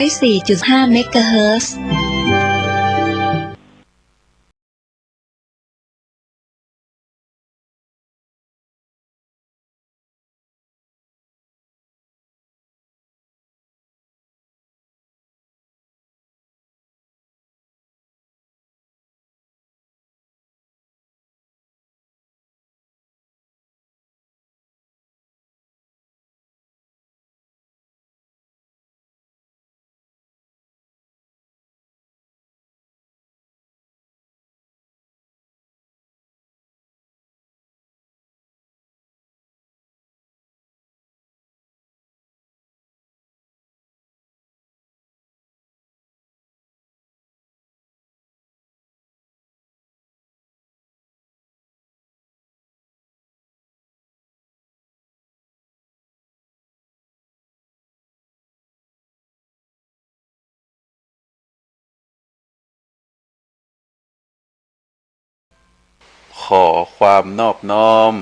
4.5 เมกะเฮิรตซ์ ขอความนอบน้อม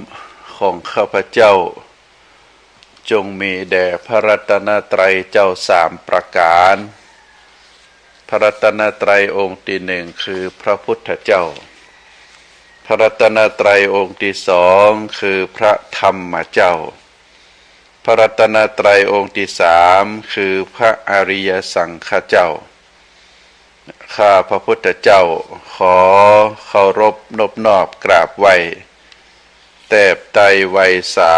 ของข้าพเจ้าจงมีแด่พระรัตนตรัยเจ้าสามประการพระรัตนตรัยองค์ที่หนึ่งคือพระพุทธเจ้าพระรัตนตรัยองค์ที่สองคือพระธรรมเจ้าพระรัตนตรัยองค์ที่สามคือพระอริยสังฆเจ้าข้าพระพุทธเจ้าขอเคารพนบนอบกราบไหว้แทบไตรไวสา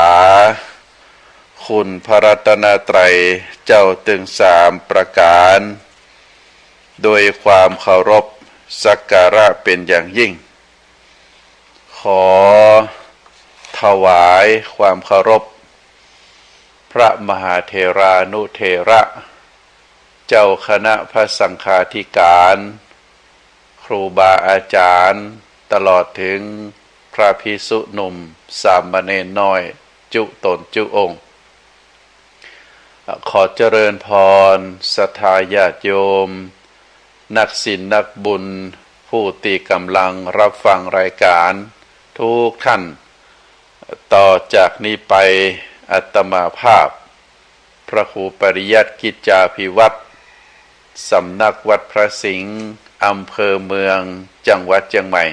คุณพระรัตนตรัยเจ้าถึงสามประการโดยความเคารพสักการะเป็นอย่างยิ่งขอถวายความเคารพพระมหาเถรานุเถระเจ้าคณะพระสังฆาธิการครูบาอาจารย์ตลอดถึงพระภิกษุหนุ่มสามเณรน้อยจุตนจุองค์ขอเจริญพรศรัทธาญาติโยมนักศีลนักบุญผู้ที่กำลังรับฟังรายการทุกท่านต่อจากนี้ไปอาตมาภาพพระครูปริยัติกิจจาภิวัตรสำนักวัดพระสิงห์อำเภอเมืองจังหวัดเชียงใหม่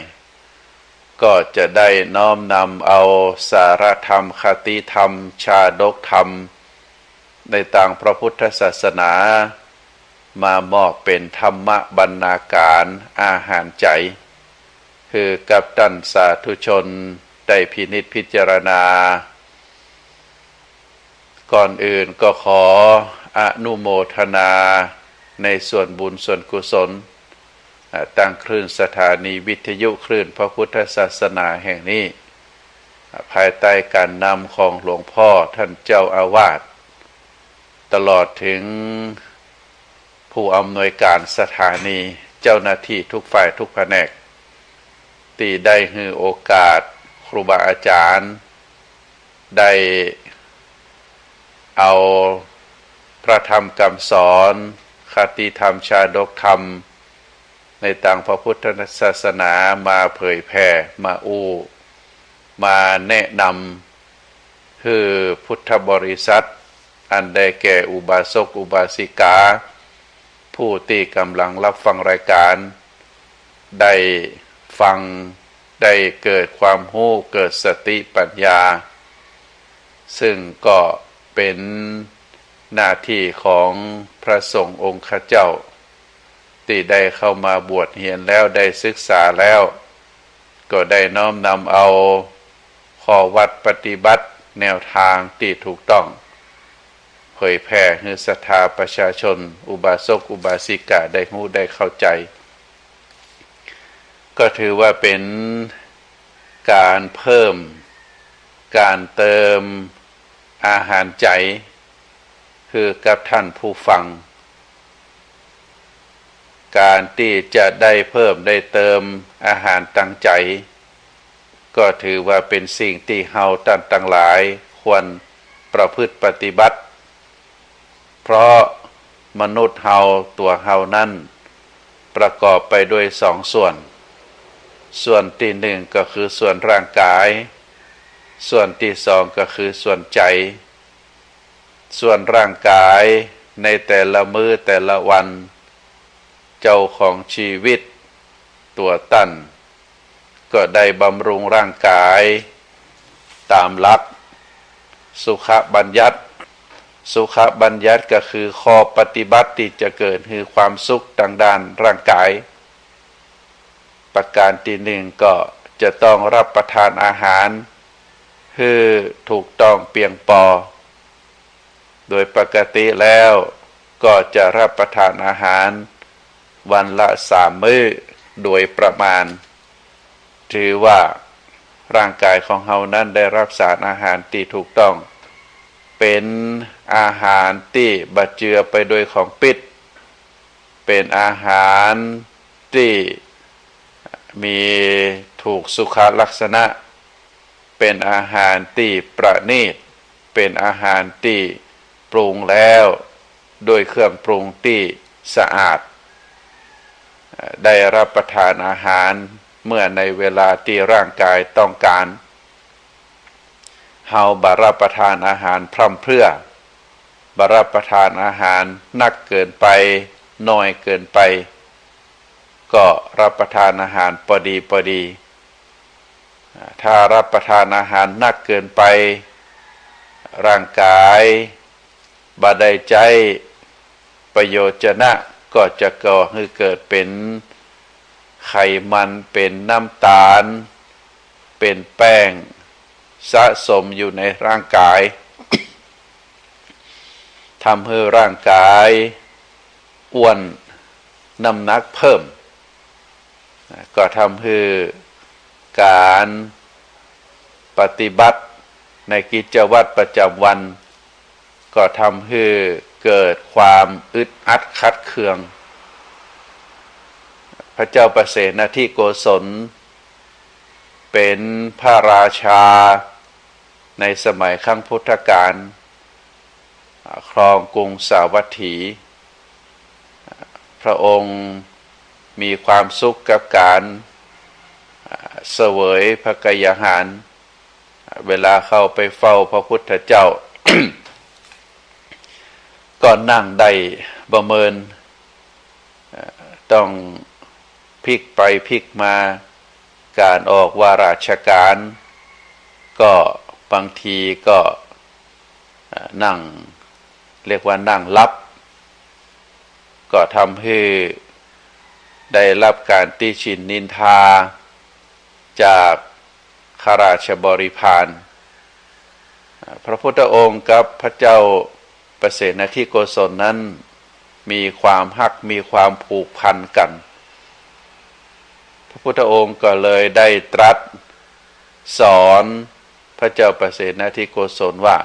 ก็จะได้น้อมนำเอาสารธรรมคติธรรมชาดกธรรมในต่างพระพุทธศาสนามามอบเป็นธรรมบรรณาการอาหารใจคือกับท่านสาธุชนได้พินิจพิจารณาก่อนอื่นก็ขออนุโมทนาในส่วนบุญส่วนกุศลตั้งคลื่นสถานีวิทยุคลื่นพระพุทธศาสนาแห่งนี้ภายใต้การนำของหลวงพ่อท่านเจ้าอาวาสตลอดถึงผู้อำนวยการสถานีเจ้าหน้าที่ทุกฝ่ายทุกแผนกที่ได้ให้โอกาสครูบาอาจารย์ได้เอาพระธรรมคำสอนคติธรรมชาดกธรรมในต่างพระพุทธศาสนามาเผยแผ่มามาแนะนำคือพุทธบริษัทอันได้แก่อุบาสกอุบาสิกาผู้ที่กำลังรับฟังรายการได้ฟังได้เกิดความรู้เกิดสติปัญญาซึ่งก็เป็นหน้าที่ของพระสงฆ์องค์ข้าเจ้าที่ได้เข้ามาบวชเรียนแล้วได้ศึกษาแล้วก็ได้น้อมนำเอาข้อวัดปฏิบัติแนวทางที่ถูกต้องเผยแผ่ให้ศรัทธาประชาชนอุบาสกอุบาสิกาได้รู้ได้เข้าใจก็ถือว่าเป็นการเพิ่มการเติมอาหารใจคือกับท่านผู้ฟังการที่จะได้เพิ่มได้เติมอาหารตั้งใจก็ถือว่าเป็นสิ่งที่เฮาท่านทั้งหลายควรประพฤติปฏิบัติเพราะมนุษย์เฮาตัวเฮานั้นประกอบไปด้วยสองส่วนที่หนึ่งก็คือส่วนร่างกายส่วนที่สองก็คือส่วนใจส่วนร่างกาย ในแต่ละมื้อแต่ละวันเจ้าของชีวิตตัวตั้นก็ได้บำรุงร่างกายตามหลักสุขบัญญัติสุขบัญญัติก็คือข้อปฏิบัติที่จะเกิดคือความสุขทางด้านร่างกายประการที่หนึ่งก็จะต้องรับประทานอาหารคือถูกต้องเพียงพอโดยปกติแล้วก็จะรับประทานอาหารวันละ3 มื้อโดยประมาณถือว่าร่างกายของเฮานั้นได้รับสารอาหารที่ถูกต้องเป็นอาหารที่บดเจือไปด้วยของพิษเป็นอาหารที่มีถูกสุขลักษณะเป็นอาหารที่ประณีตเป็นอาหารที่ปรุงแล้วด้วยเครื่องปรุงที่สะอาดได้รับประทานอาหารเมื่อในเวลาที่ร่างกายต้องการเฮาบ่รับประทานอาหารพร่ำเพรื่อบ่รับประทานอาหารนักเกินไปน้อยเกินไปก็รับประทานอาหารพอดีถ้ารับประทานอาหารนักเกินไปร่างกายบ่ได้ใจประโยชนะก็จะก่อให้เกิดเป็นไขมันเป็นน้ำตาลเป็นแป้งสะสมอยู่ในร่างกาย ทำให้ร่างกายอ้วนน้ำหนักเพิ่มก็ทำให้การปฏิบัติในกิจวัตรประจำวันก็ทำให้เกิดความอึดอัดขัดเคืองพระเจ้าประเสนทิโกศลเป็นพระราชาในสมัยครั้งพุทธกาลครองกรุงสาวัตถีพระองค์มีความสุขกับการเสวยพระกยาหารเวลาเข้าไปเฝ้าพระพุทธเจ้า ก็นั่งได้ประเมินต้องพลิกไปพลิกมาการออกวาราชการก็บางทีก็นั่งเรียกว่านั่งลับก็ทำให้ได้รับการติฉินนินทาจากข้าราชบริพารพระพุทธองค์กับพระเจ้าประเสนทิโกศลนั้นมีความฮักมีความผูกพันกันพระพุทธองค์ก็เลยได้ตรัสสอนพระเจ้าประเสนทิโกศลว่า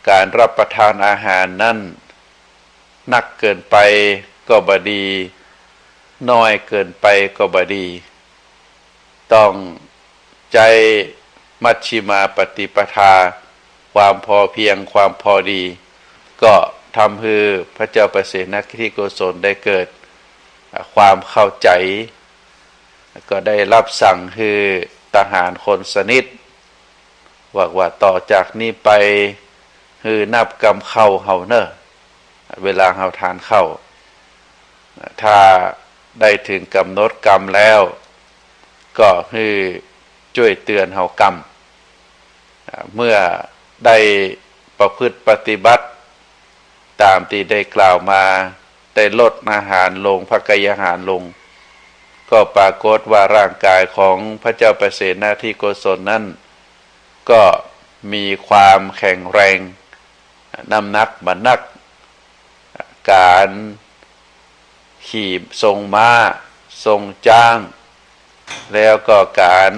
การรับประทานอาหารนั้นนักเกินไปก็บ่ดีน้อยเกินไปก็บ่ดีต้องใจมัชฌิมาปฏิปทาความพอเพียงความพอดีก็ทำให้พระเจ้าประเสนทิโกศลได้เกิดความเข้าใจก็ได้รับสั่งให้ทหารคนสนิทว่าต่อจากนี้ไปคือนับกรรมเข้าเฮาเนอะเวลาเฮาทานเข้าถ้าได้ถึงกำหนดกรรมแล้วก็คือช่วยเตือนเฮากรรมเมื่อได้ประพฤติปฏิบัติตามที่ได้กล่าวมาได้ลดอาหารลงพระกยาหารลงก็ปรากฏว่าร่างกายของพระเจ้าประเสนทิโกศลนั้นก็มีความแข็งแรงน้ำหนักมันนักการขี่ทรงม้าทรงจ้างแล้วก็การ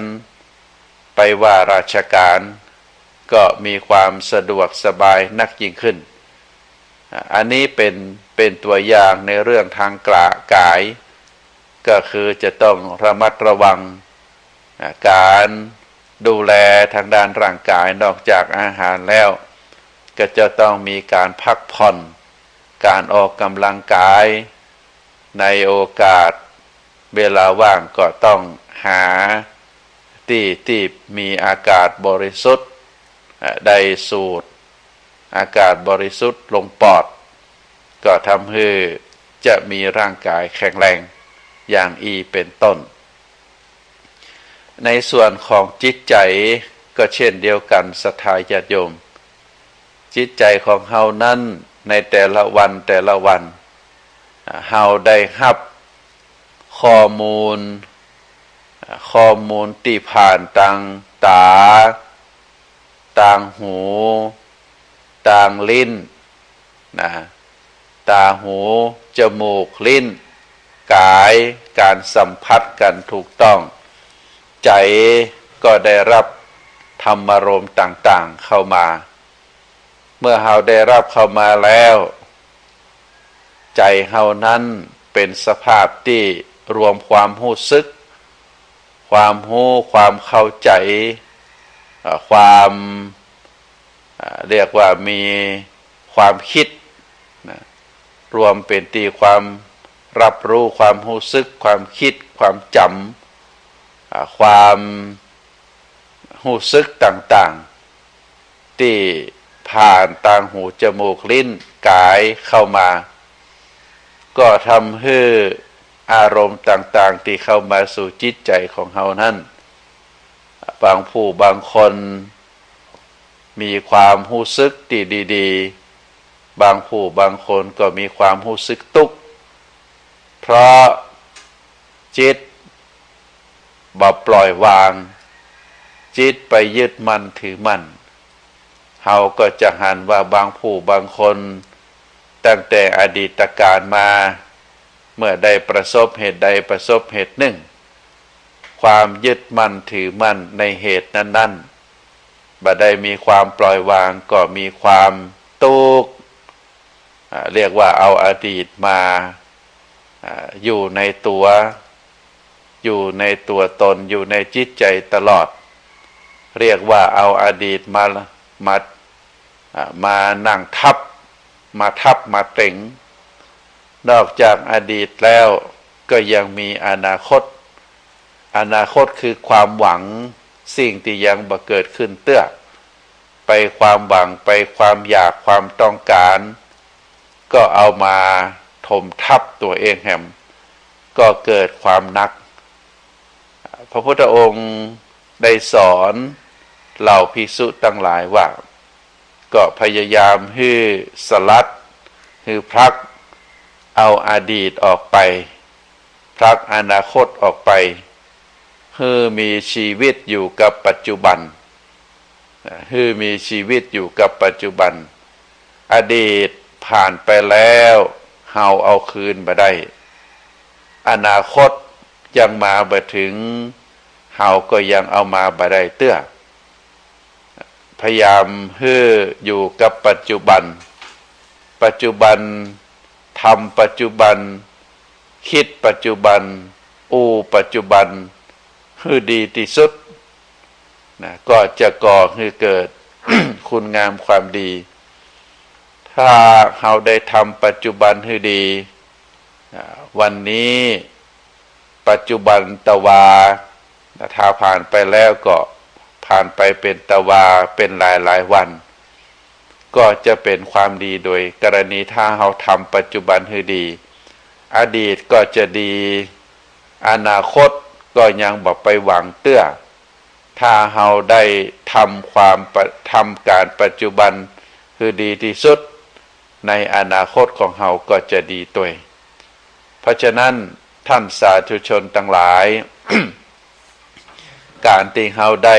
ไปว่าราชการก็มีความสะดวกสบายนักยิ่งขึ้นอันนี้เป็นตัวอย่างในเรื่องทางกายก็คือจะต้องระมัดระวังการดูแลทางด้านร่างกายนอกจากอาหารแล้วก็จะต้องมีการพักผ่อนการออกกำลังกายในโอกาสเวลาว่างก็ต้องหาที่มีอากาศบริสุทธิ์ได้สูด อากาศบริสุทธิ์ลงปอดก็ทำให้จะมีร่างกายแข็งแรงอย่างอีเป็นต้นในส่วนของจิตใจก็เช่นเดียวกันศรัทธาญาติโยมจิตใจของเฮานั้นในแต่ละวันเฮาได้รับข้อมูลที่ผ่านทางตาทางหูทางลิ้นนะตาหูจมูกลิ้นกายการสัมผัสกันถูกต้องใจก็ได้รับธรรมารมณ์ต่างๆเข้ามาเมื่อเฮาได้รับเข้ามาแล้วใจเฮานั้นเป็นสภาพที่รวมความรู้สึกความรู้ความเข้าใจความเรียกว่ามีความคิดนะรวมเป็นที่ความรับรู้ความรู้สึกความคิดความจำความรู้สึกต่างๆที่ผ่านทางหูจมูกลิ้นกายเข้ามาก็ทำให้อารมณ์ต่างๆที่เข้ามาสู่จิตใจของเฮานั้นบางผู้บางคนมีความรู้สึกที่ดีๆบางผู้บางคนก็มีความรู้สึกทุกข์เพราะจิตบ่ปล่อยวางจิตไปยึดมั่นถือมั่นเฮาก็จะหันว่าบางผู้บางคนตั้งแต่อดีตการมาเมื่อได้ประสบเหตุใดประสบเหตุหนึ่งความยึดมั่นถือมั่นในเหตุนั้นๆบ่ได้มีความปล่อยวางก็มีความทุกข์เรียกว่าเอาอดีตมาอยู่ในตัวตนอยู่ในจิตใจตลอดเรียกว่าเอาอดีตมานั่งทับมาเต็งนอกจากอดีตแล้วก็ยังมีอนาคตคือความหวังสิ่งที่ยังบ่เกิดขึ้นเตื้อไปความหวังไปความอยากความต้องการก็เอามาถมทับตัวเองแหมก็เกิดความหนักพระพุทธองค์ได้สอนเหล่าภิกษุทั้งหลายว่าก็พยายามให้สลัดให้พลักเอาอดีตออกไปพลักอนาคตออกไปให้มีชีวิตอยู่กับปัจจุบันให้มีชีวิตอยู่กับปัจจุบันอดีตผ่านไปแล้วเฮาเอาคืนมาได้อนาคตยังมาบ่ถึงเฮาก็ยังเอามาบ่ได้เตื้อพยายามให้อยู่กับปัจจุบันทำปัจจุบันคิดปัจจุบันปัจจุบันให้ดีที่สุดนะก็จะก่อให้เกิด คุณงามความดีถ้าเราได้ทำปัจจุบันให้ดีวันนี้ปัจจุบันตวาถ้าผ่านไปแล้วก็ผ่านไปเป็นตวาเป็นหลายวันก็จะเป็นความดีโดยกรณีถ้าเราทำปัจจุบันให้ดีอดีตก็จะดีอนาคตก็ยังบ่ไปหวังเตื้อถ้าเราได้ทำการปัจจุบันคือดีที่สุดในอนาคตของเราก็จะดีตัวเพราะฉะนั้นท่านสาธุชนทั้งหลาย การที่เราได้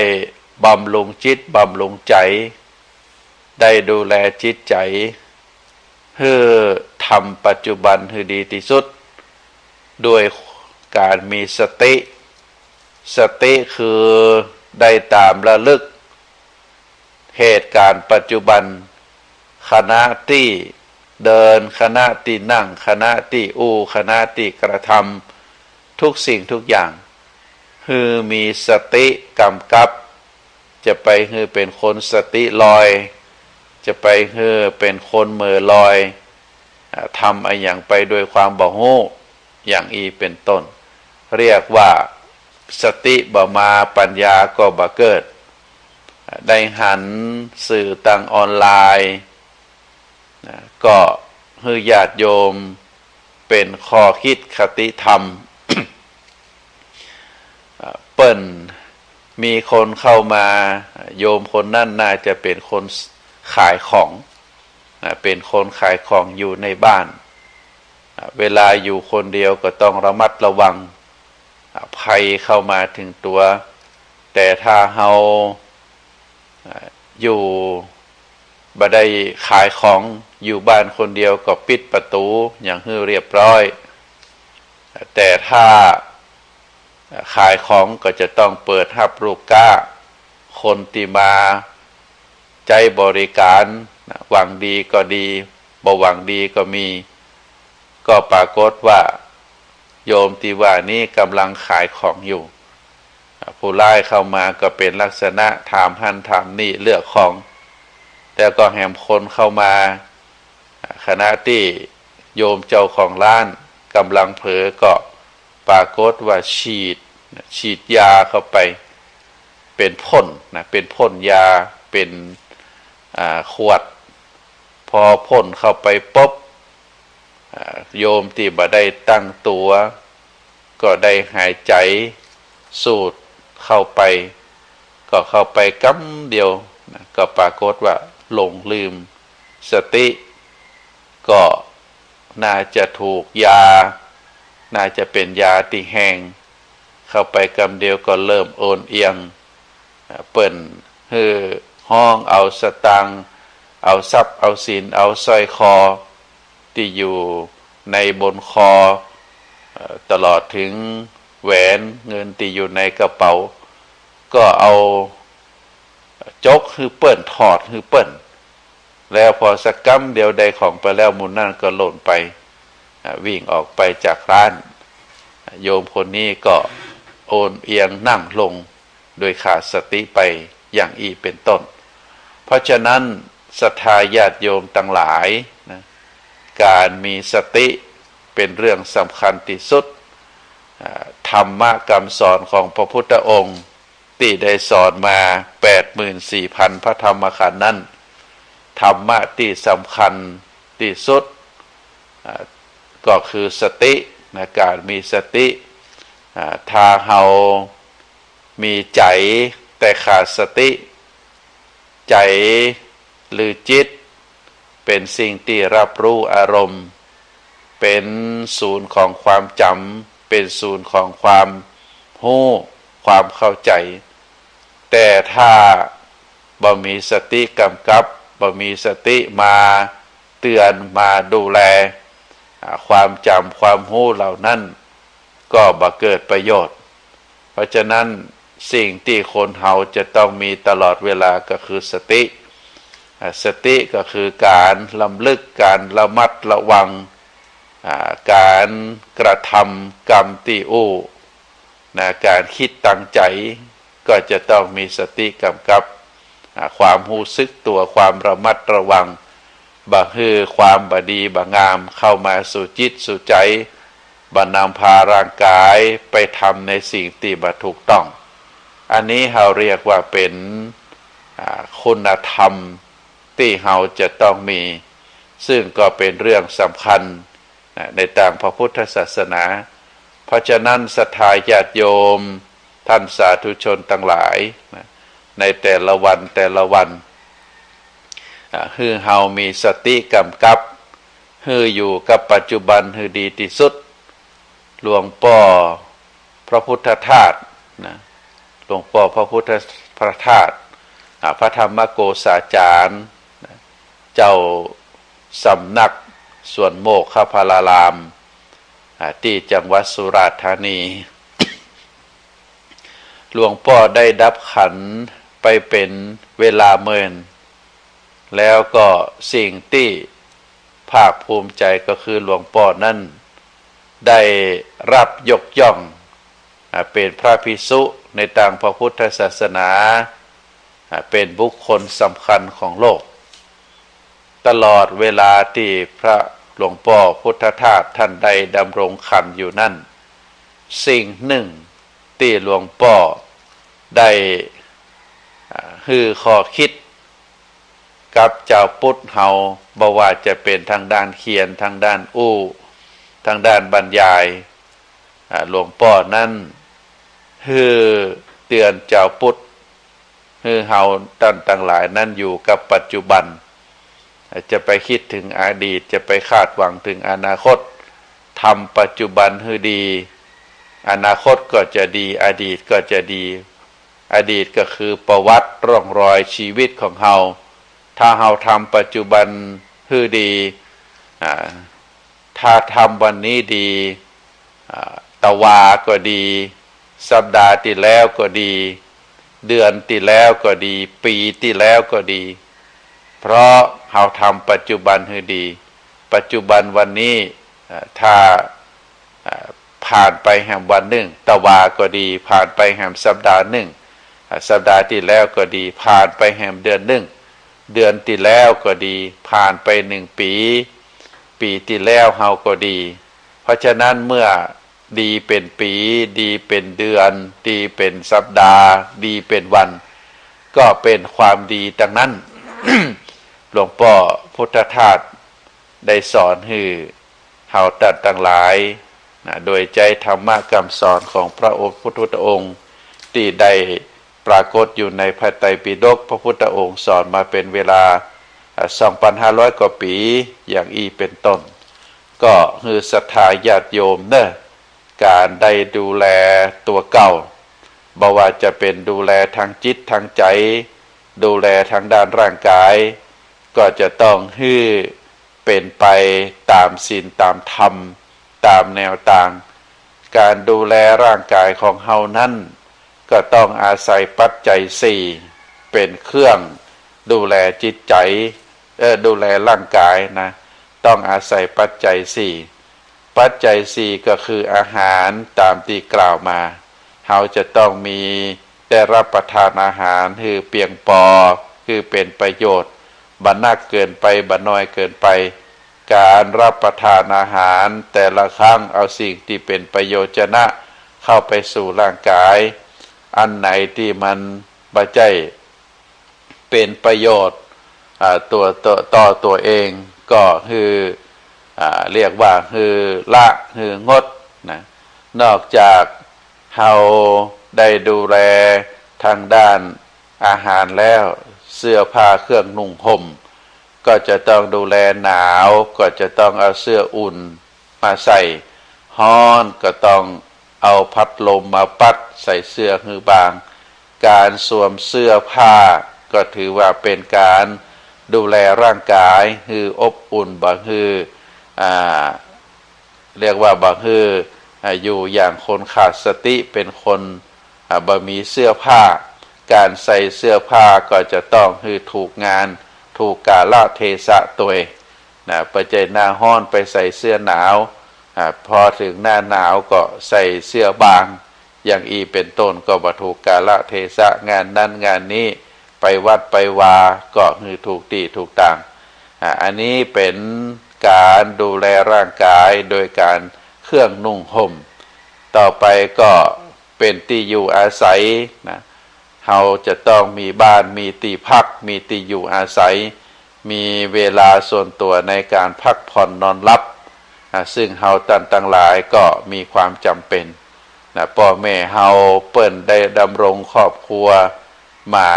บำรุงจิตบำรุงใจได้ดูแลจิตใจเพื่อทำปัจจุบันให้ดีที่สุดด้วยการมีสติคือได้ตามระลึกเหตุการณ์ปัจจุบันขณะที่เดินขณะที่นั่งขณะที่ขณะที่กระทำทุกสิ่งทุกอย่างคือมีสติกำกับจะไปคือเป็นคนสติลอยจะไปคือเป็นคนเหม่อลอยทำอะไรอย่างไปโดยความบ่ฮู้อย่างเป็นต้นเรียกว่าสติบ่มาปัญญาก็บ่เกิดได้หันสื่อต่างออนไลน์ นะก็ให้ญาติโยมเป็นข้อคิดคติธรรม เปิ้นมีคนเข้ามาโยมคนนั่นน่าจะเป็นคนขายของเป็นคนขายของอยู่ในบ้านเวลาอยู่คนเดียวก็ต้องระมัดระวังภัยเข้ามาถึงตัวแต่ถ้าเราอยู่บ่ได้ขายของอยู่บ้านคนเดียวก็ปิดประตูอย่างให้เรียบร้อยแต่ถ้าขายของก็จะต้องเปิดรับลูกค้าคนที่มาใจบริการหวังดีก็ดีบ่หวังดีก็มีก็ปรากฏว่าโยมที่ว่านี้กำลังขายของอยู่ผู้ร้ายเข้ามาก็เป็นลักษณะถามหันถามนี่เลือกของแต่ก็แหมคนเข้ามาขณะที่โยมเจ้าของร้านกำลังเผลอก็ปรากฏว่าฉีดยาเข้าไปเป็นพ่นเป็นพ่นยาเป็นขวดพอพ่นเข้าไปปุ๊บโยมที่บ่ได้ตั้งตัวก็ได้หายใจสูดเข้าไปก็เข้าไปกั๊มเดียวก็ปรากฏว่าหลงลืมสติก็น่าจะถูกยาน่าจะเป็นยาติแห้งเข้าไปกำเดียวก็เริ่มโอนเอียงเปิ่นฮือห้องเอาสตังเอาทรัพย์เอาศีลเอาสร้อยคอที่อยู่ในบนคอตลอดถึงแหวนเงินที่อยู่ในกระเป๋าก็เอาจกคือเปิ่นถอดคือเปิ่นแล้วพอสักกั๊มเดียวใดของไปแล้วมูลนั่นก็หล่นไปวิ่งออกไปจากร้านโยมคนนี้ก็โอนเอียงนั่งลงโดยขาดสติไปอย่างอีเป็นต้นเพราะฉะนั้นศรัทธาญาติโยมทั้งหลายนะการมีสติเป็นเรื่องสำคัญที่สุดธรรมะคำสอนของพระพุทธองค์ที่ได้สอนมา 84,000 พระธรรมขันธ์นั้นธรรมะที่สำคัญที่สุดก็คือสตินะการมีสติถ้าเรามีใจแต่ขาดสติใจหรือจิตเป็นสิ่งที่รับรู้อารมณ์เป็นศูนย์ของความจำเป็นศูนย์ของความรู้ความเข้าใจแต่ถ้าบ่มีสติกำกับบ่มีสติมาเตือนมาดูแลความจำความรู้เหล่านั้นก็บ่เกิดประโยชน์เพราะฉะนั้นสิ่งที่คนเฮาจะต้องมีตลอดเวลาก็คือสติสติก็คือการลำลึกการระมัดระวังการกระทำกรรมที่อู้การคิดตั้งใจก็จะต้องมีสติกำกับความรู้สึกตัวความระมัดระวังบ่ฮือความบดีบ่งามเข้ามาสู่จิตสู่ใจบ่นำพาร่างกายไปทำในสิ่งที่บ่ถูกต้องอันนี้เราเรียกว่าเป็นคุณธรรมที่เราจะต้องมีซึ่งก็เป็นเรื่องสำคัญในทางพระพุทธศาสนาเพราะฉะนั้นศรัทธาญาติโยมท่านสาธุชนทั้งหลายในแต่ละวันคือเฮามีสติกำกับคืออยู่กับปัจจุบันคือดีที่สุดหลวงพ่อพระพุทธทาสหลวงพ่อพระพุทธพระธาตุพระธรรมโกษาจารย์เจ้าสำนักสวนโมกขพารารามที่จังหวัดสุราษฎร์ธานีหลวงพ่อได้ดับขันธ์ไปเป็นเวลาเมินแล้วก็สิ่งที่ภาคภูมิใจก็คือหลวงพ่อนั้นได้รับยกย่องเป็นพระภิกษุในทางพระพุทธศาสนาเป็นบุคคลสำคัญของโลกตลอดเวลาที่พระหลวงพ่อพุทธทาสท่านได้ดำรงขันธ์อยู่นั่นสิ่งหนึ่งที่หลวงพ่อได้คือข้อคิด กับเจ้าพุทธเฮาบ่ว่าจะเป็นทางด้านเขียนทางด้านอู้ทางด้านบรรยายหลวงพ่อนั้นฮือเตือนเจ้าพุทธฮือเฮาท่านทั้งหลายนั้นอยู่กับปัจจุบันจะไปคิดถึงอดีตจะไปคาดหวังถึงอนาคตทำปัจจุบันให้ดีอนาคตก็จะดีอดีตก็จะดีอดีตก็คือประวัติร่องรอยชีวิตของเฮาถ้าเฮาทำปัจจุบันให้ดีถ้าทำวันนี้ดีตะวาก็ดีสัปดาห์ที่แล้วก็ดีเดือนที่แล้วก็ดีปีที่แล้วก็ดีเพราะเฮาทำปัจจุบันให้ดีปัจจุบันวันนี้ถ้าผ่านไปแห่งวันหนึ่งตะวาก็ดีผ่านไปแห่งสัปดาห์หนึ่งสัปดาห์ที่แล้วก็ดีผ่านไปแห่งเดือนหนึ่งเดือนที่แล้วก็ดีผ่านไป1 ปีปีที่แล้วเฮาก็ดีเพราะฉะนั้นเมื่อดีเป็นปีดีเป็นเดือนดีเป็นสัปดาห์ดีเป็นวันก็เป็นความดีดังนั้น หลวงพ่อพุทธทาสได้สอนให้เฮาตัดทั้งหลายโดยใจธรรมะคำสอนของพระพุทธองค์ที่ได้ปรากฏอยู่ในพระไตรปิฎกพระพุทธองค์สอนมาเป็นเวลา 2,500 กว่าปีอย่างเป็นต้นก็คือศรัทธาญาติโยมเนอะการได้ดูแลตัวเก่าบ่ว่าจะเป็นดูแลทางจิตทางใจดูแลทางด้านร่างกายก็จะต้องให้เป็นไปตามศีลตามธรรมตามแนวต่างการดูแลร่างกายของเฮานั้นก็ต้องอาศัยปัจจัย4เป็นเครื่องดูแลจิตใจดูแลร่างกายนะต้องอาศัยปัจจัย4ปัจจัย4ก็คืออาหารตามที่กล่าวมาเฮาจะต้องมีได้รับประทานอาหารคือเพียงพอคือเป็นประโยชน์บ่นักเกินไปบ่น้อยเกินไปการรับประทานอาหารแต่ละครั้งเอาสิ่งที่เป็นประโยชนะเข้าไปสู่ร่างกายอันไหนที่มันบ่ใช่เป็นประโยชน์ต่อตัวเองก็คือเรียกว่าคือละคืองดนะนอกจากเฮาได้ดูแลทางด้านอาหารแล้วเสื้อผ้าเครื่องนุ่งห่มก็จะต้องดูแลหนาวก็จะต้องเอาเสื้ออุ่นมาใส่ร้อนก็ต้องเอาพัดลมมาปัดใส่เสื้อคือบางการสวมเสื้อผ้าก็ถือว่าเป็นการดูแลร่างกายคืออบอุ่นบ่คือเรียกว่าบ่คืออยู่อย่างคนขาดสติเป็นคนบ่มีเสื้อผ้าการใส่เสื้อผ้าก็จะต้องคือถูกงานถูกกาลเทศะตัวเองนะปัจจัยหน้าร้อนไปใส่เสื้อหนาวพอถึงหน้าหนาวก็ใส่เสื้อบางอย่างเป็นต้นก็บ่ถูกกาลเทศะงานนั้นงานนี้ไปวัดไปวาก็คือถูกตีถูกต่างอันนี้เป็นการดูแลร่างกายโดยการเครื่องนุ่งห่มต่อไปก็เป็นที่อยู่อาศัยนะเราจะต้องมีบ้านมีที่พักมีที่อยู่อาศัยมีเวลาส่วนตัวในการพักผ่อนนอนหลับซึ่งเราต่างหลายก็มีความจำเป็นนะพ่อแม่เราเปิ้นได้ดำรงครอบครัวมา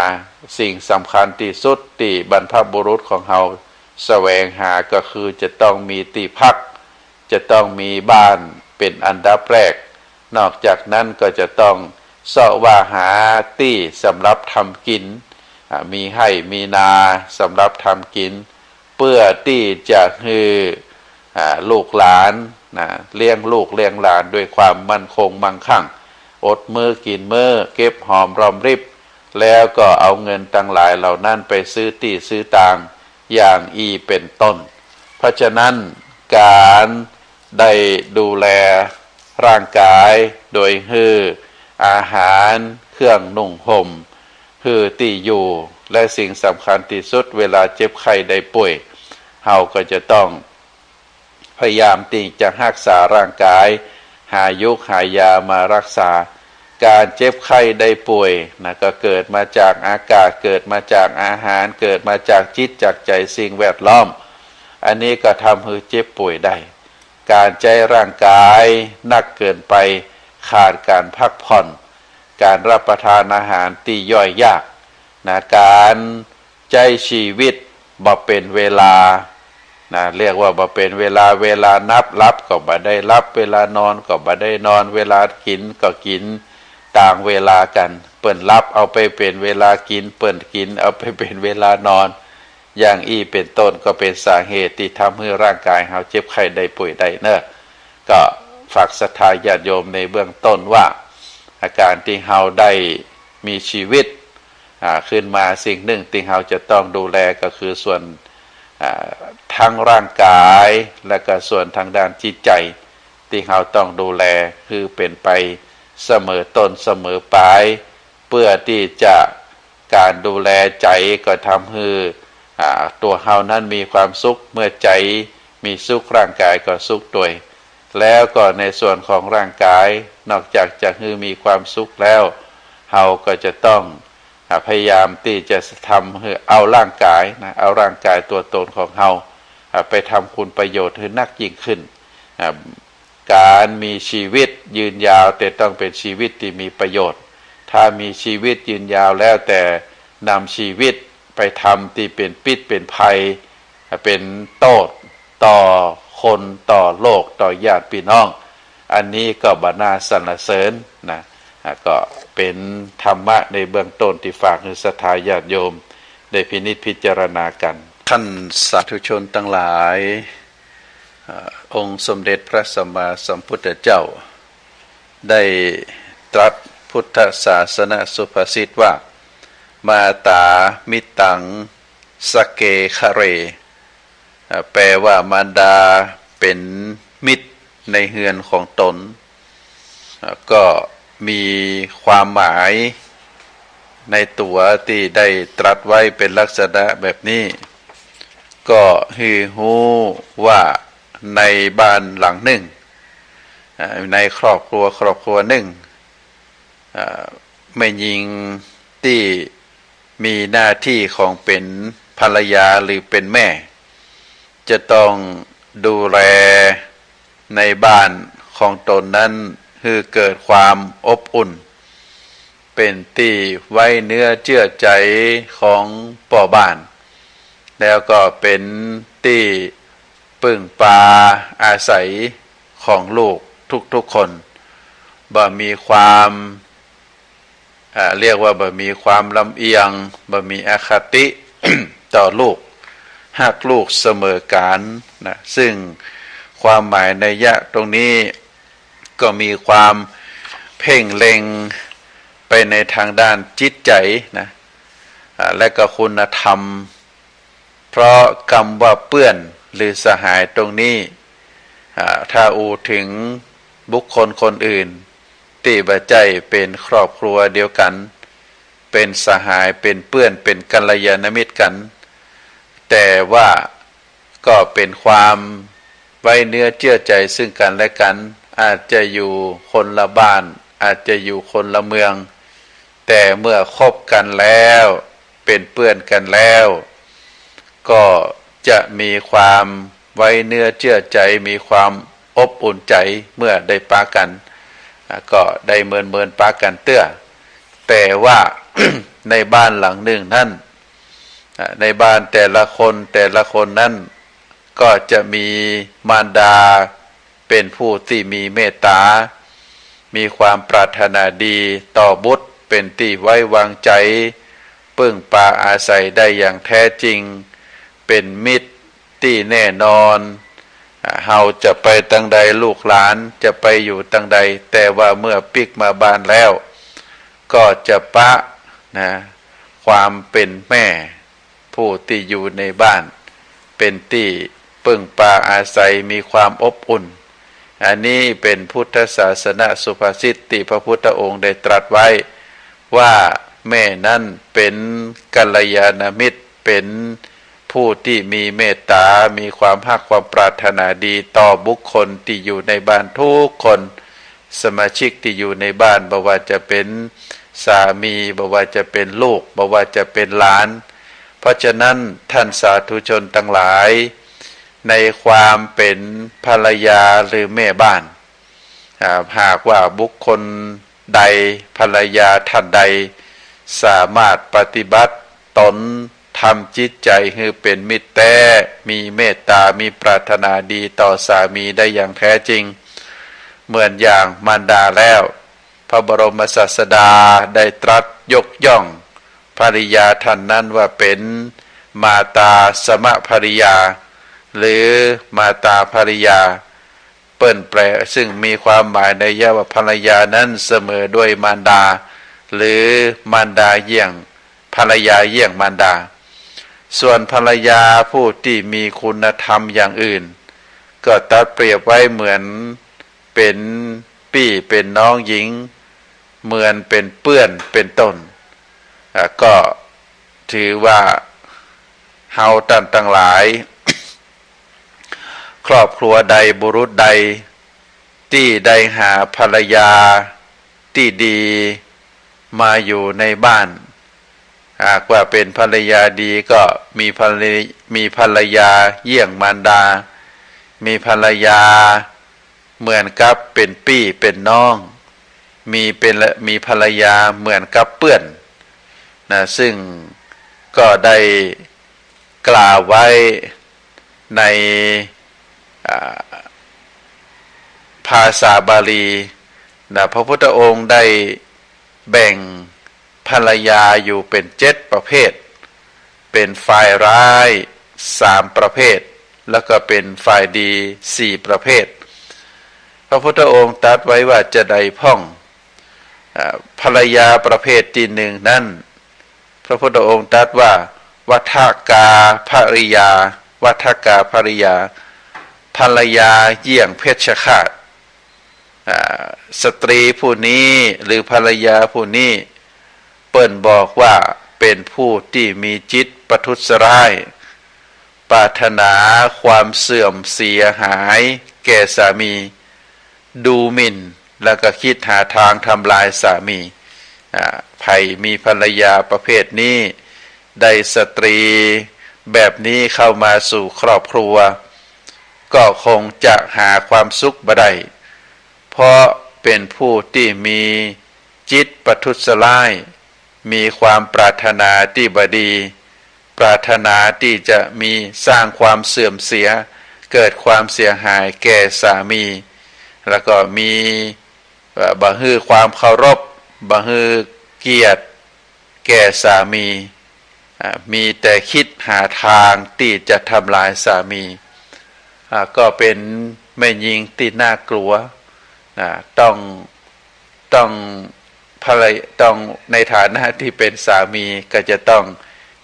สิ่งสำคัญที่สุดที่บรรพบุรุษของเราแสวงหาก็คือจะต้องมีที่พักจะต้องมีบ้านเป็นอันดับแรกนอกจากนั้นก็จะต้องเสาะว่าหาที่สำหรับทำกินมีให้มีนาสำหรับทำกินเพื่อที่จะให้ลูกหลานเลี้ยงลูกเลี้ยงหลานด้วยความมั่นคงมั่งคั่งอดมื้อกินมื้อเก็บหอมรอมริบแล้วก็เอาเงินต่างหลายเหล่านั้นไปซื้อที่ซื้อต่างอย่างเป็นต้นเพราะฉะนั้นการได้ดูแลร่างกายโดยให้อาหารเครื่องนุ่งห่มคือที่อยู่และสิ่งสำคัญที่สุดเวลาเจ็บไข้ได้ป่วยเฮาก็จะต้องพยายามที่จะรักษาร่างกายหายุกหายามารักษา การเจ็บไข้ได้ป่วยนะก็เกิดมาจากอากาศเกิดมาจากอาหารเกิดมาจากจิตจากใจสิ่งแวดล้อมอันนี้ก็ทำให้เจ็บป่วยได้การใจร่างกายหนักเกินไปขาดการพักผ่อนการรับประทานอาหารที่ย่อยยากนะการใจชีวิตบ่เป็นเวลานะเรียกว่าบ่เป็นเวลานับรับก็บ่ได้รับเวลานอนก็บ่ได้นอนเวลากินก็กินต่างเวลากันเปิ้นรับเอาไปเป็นเวลากินเปิ้นกินเอาไปเป็นเวลานอนอย่างอี้เป็นต้นก็เป็นสาเหตุที่ทำให้ร่างกายเราเจ็บไข้ได้ป่วยได้เนอะก็ฝากศรัทธาญาติโยมในเบื้องต้นว่าอาการที่เราได้มีชีวิตขึ้นมาสิ่งหนึ่งที่เราจะต้องดูแลก็คือส่วนทั้งร่างกายและก็ส่วนทางด้านจิตใจที่เราต้องดูแลคือเป็นไปเสมอต้นเสมอปลายเพื่อที่จะการดูแลใจก็ทำให้ตัวเรานั้นมีความสุขเมื่อใจมีสุขร่างกายก็สุขด้วยแล้วก็ในส่วนของร่างกายนอกจากจะให้มีความสุขแล้วเราก็จะต้องพยายามที่จะทำให้เอาร่างกายนะเอาร่างกายตัวตนของเราไปทำคุณประโยชน์ให้นักยิ่งขึ้นการมีชีวิตยืนยาวแต่ต้องเป็นชีวิตที่มีประโยชน์ถ้ามีชีวิตยืนยาวแล้วแต่นำชีวิตไปทำที่เป็นพิษเป็นภัยเป็นโทษต่อคนต่อโลกต่อญาติพี่น้องอันนี้ก็บ่น่าสรรเสริญนะก็เป็นธรรมะในเบื้องต้นที่ฝากให้ศรัทธาญาติโยมได้พินิจพิจารณากันท่านสาธุชนทั้งหลายองค์สมเด็จพระสัมมาสัมพุทธเจ้าได้ตรัสพุทธศาสนสุภาษิตว่ามาตามิตังสเกคะเรแปลว่ามารดาเป็นมิตรในเฮือนของตนก็มีความหมายในตัวที่ได้ตรัสไว้เป็นลักษณะแบบนี้ก็ฮือฮู้ว่าในบ้านหลังหนึ่งในครอบครัวหนึ่งแม่หญิงที่มีหน้าที่ของเป็นภรรยาหรือเป็นแม่จะต้องดูแลในบ้านของตนนั้นคือเกิดความอบอุ่นเป็นที่ไว้เนื้อเชื่อใจของพ่อบ้านแล้วก็เป็นที่พึ่งพาอาศัยของลูกทุกๆคนบ่มีความเรียกว่าบ่มีความลำเอียงบ่มีอคติ ต่อลูกหักลูกเสมอกันนะซึ่งความหมายในยะตรงนี้ก็มีความเพ่งเล็งไปในทางด้านจิตใจนะและก็คุณธรรมเพราะคำว่าเปื้อนหรือสหายตรงนี้ถ้าอูถึงบุคคลคนอื่นที่บ่ใจเป็นครอบครัวเดียวกันเป็นสหายเป็นเปื้อนเป็นกัลยาณมิตรกันแต่ว่าก็เป็นความไว้เนื้อเชื่อใจซึ่งกันและกันอาจจะอยู่คนละบ้านอาจจะอยู่คนละเมืองแต่เมื่อคบกันแล้วเป็นเพื่อนกันแล้วก็จะมีความไว้เนื้อเชื่อใจมีความอบอุ่นใจเมื่อได้ปะกันก็ได้เมินปะกันเตื้อแต่ว่า ในบ้านหลังหนึ่งนั่นในบ้านแต่ละคนนั้นก็จะมีมารดาเป็นผู้ที่มีเมตตามีความปรารถนาดีต่อบุตรเป็นที่ไว้วางใจพึ่งพาอาศัยได้อย่างแท้จริงเป็นมิตรที่แน่นอนเฮาจะไปทางใดลูกหลานจะไปอยู่ทางใดแต่ว่าเมื่อปิกมาบ้านแล้วก็จะปะนะความเป็นแม่ผู้ที่อยู่ในบ้านเป็นที่พึ่งพาอาศัยมีความอบอุ่นอันนี้เป็นพุทธศาสนสุภาษิตที่พระพุทธองค์ได้ตรัสไว้ว่าแม่นั้นเป็นกัลยาณมิตรเป็นผู้ที่มีเมตตามีความรักความปรารถนาดีต่อบุคคลที่อยู่ในบ้านทุกคน สมาชิกที่อยู่ในบ้านบ่ว่าจะเป็นสามีบ่ว่าจะเป็นลูกบ่ว่าจะเป็นหลานเพราะฉะนั้นท่านสาธุชนทั้งหลายในความเป็นภรรยาหรือแม่บ้านหากว่าบุคคลใดภรรยาท่านใดสามารถปฏิบัติตนทำจิตใจให้เป็นมิตรแท้มีเมตตามีปรารถนาดีต่อสามีได้อย่างแท้จริงเหมือนอย่างมารดาแล้วพระบรมศาสดาได้ตรัสยกย่องภริยาท่านนั้นว่าเป็นมาตาสมภริยาหรือมาตาภริยาเปิ้นแปลซึ่งมีความหมายในยะว่าภรรยานั้นเสมอด้วยมารดาหรือมารดาเยี่ยงภรรยาเยี่ยงมารดาส่วนภรรยาผู้ที่มีคุณธรรมอย่างอื่นก็ตัดเปรียบไว้เหมือนเป็นพี่เป็นน้องหญิงเหมือนเป็นเปื้อนเป็นต้นก็ถือว่าเฮาท่านทั้งหลายครอบครัวใดบุรุษใดที่ได้หาภรรยาที่ดีมาอยู่ในบ้านหากว่าเป็นภรรยาดีก็มีภรรยาเยี่ยงมารดามีภรรยาเหมือนกับเป็นพี่เป็นน้องมีภรรยาเหมือนกับเปื้อนนะซึ่งก็ได้กล่าวไว้ในภาษาบาลีนะพระพุทธองค์ได้แบ่งภรรยาอยู่เป็น7ประเภทเป็นฝ่ายร้าย3ประเภทแล้วก็เป็นฝ่ายดี4ประเภทพระพุทธองค์ตรัสไว้ว่าจะใดพ่องภรรยาประเภทที่1นั้นพระพุทธองค์ตรัสว่าวัฏกาภริยาวัฏกาภริยาภรรยาเยี่ยงเพชฌฆาตสตรีผู้นี้หรือภรรยาผู้นี้เปิ้นบอกว่าเป็นผู้ที่มีจิตประทุษร้ายปรารถนาความเสื่อมเสียหายแก่สามีดูหมิ่นแล้วก็คิดหาทางทำลายสามีใครมีภรรยาประเภทนี้ได้สตรีแบบนี้เข้ามาสู่ครอบครัวก็คงจะหาความสุขบ่ได้เพราะเป็นผู้ที่มีจิตประทุษร้ายมีความปรารถนาที่บดีปรารถนาที่จะมีสร้างความเสื่อมเสียเกิดความเสียหายแก่สามีแล้วก็มีบ่ฮือความเคารพบ่ฮือเกียรติแก่สามีมีแต่คิดหาทางที่จะทำลายสามีก็เป็นแม่หญิงที่น่ากลัวต้องในฐานะที่เป็นสามีก็จะต้อง